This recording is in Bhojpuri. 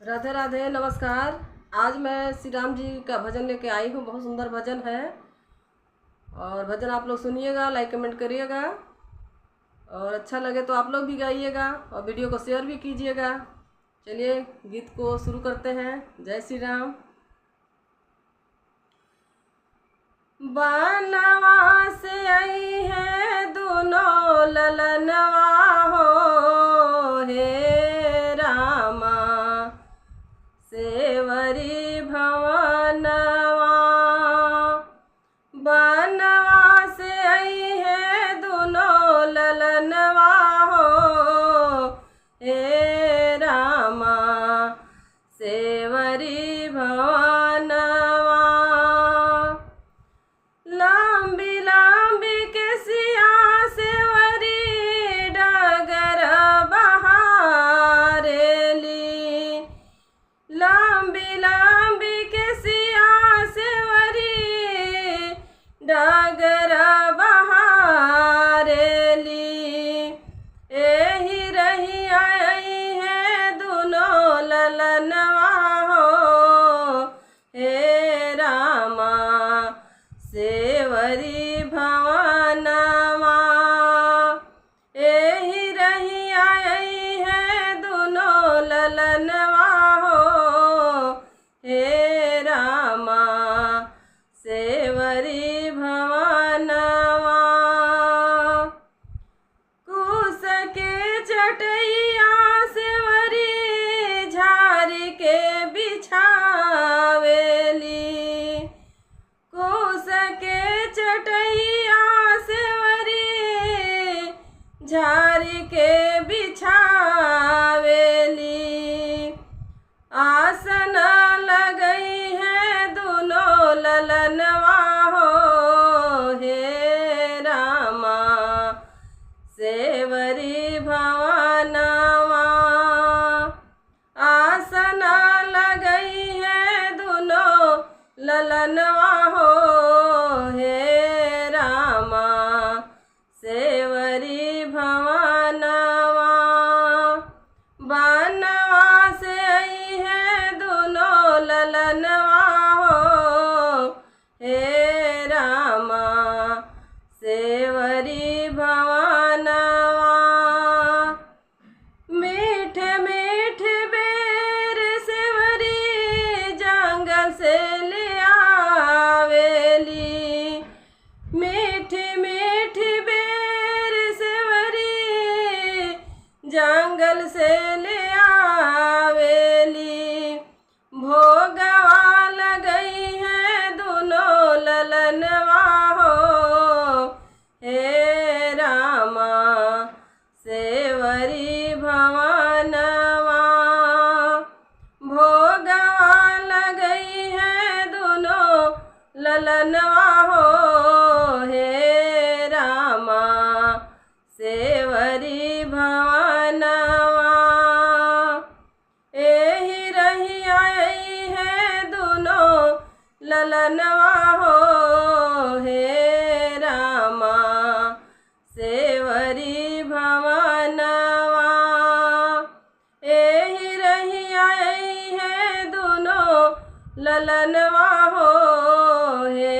राधे राधे, नमस्कार। आज मैं श्री राम जी का भजन लेके आई हूँ। बहुत सुंदर भजन है और भजन आप लोग सुनिएगा, लाइक कमेंट करिएगा और अच्छा लगे तो आप लोग भी गाइएगा और वीडियो को शेयर भी कीजिएगा। चलिए गीत को शुरू करते हैं। जय श्री राम। बनवा से आई है दोनों ललनवा हो, हे रामा सेवरी भवनवा। बनवा से आई है दोनों ललनवा हो, हे रामा सेवरी भवनवा। लंबी लंबी के सिया सेवरी डगर बहारेली। लंबी लंबी के सिया सेवरी डगर बहारेली। एही रही आई है दोनों ललनवा हो, हे रामा सेवरी भवनवा। एही रही आई है दोनों ललनवा हो, हे रामा सेवरी भवनवा। कुश के चटैया सेवरी झारी के बिछावेली। कुश के चटैया सेवरी झारी के बिछावेली। आसन लगई है दोनों ललनवा हो, हे रामा सेवरी भवनवा। आसन लगई है दोनों ललनवा हो, हे रामा सेवरी भवनवा। बनवा से आई है दोनों ललनवा हो, हे रामा सेवरी भवनवा। मीठ मीठ बेर सेवरी जंगल से ले आवेली। मीठ मीठ बेर सेवरी जंगल से ले आवेली। भोगवा लगई है दोनों ललनवा हो, हे रामा सेवरी भवनवा। भोगवा लगई है दोनों ललनवा हो, हे रामा सेवरी भवनवा। एही रही आई है दोनों ललनवा हो, हे रामा सेवरी भवनवा। एही रही आई है दोनों ललनवा हो, हे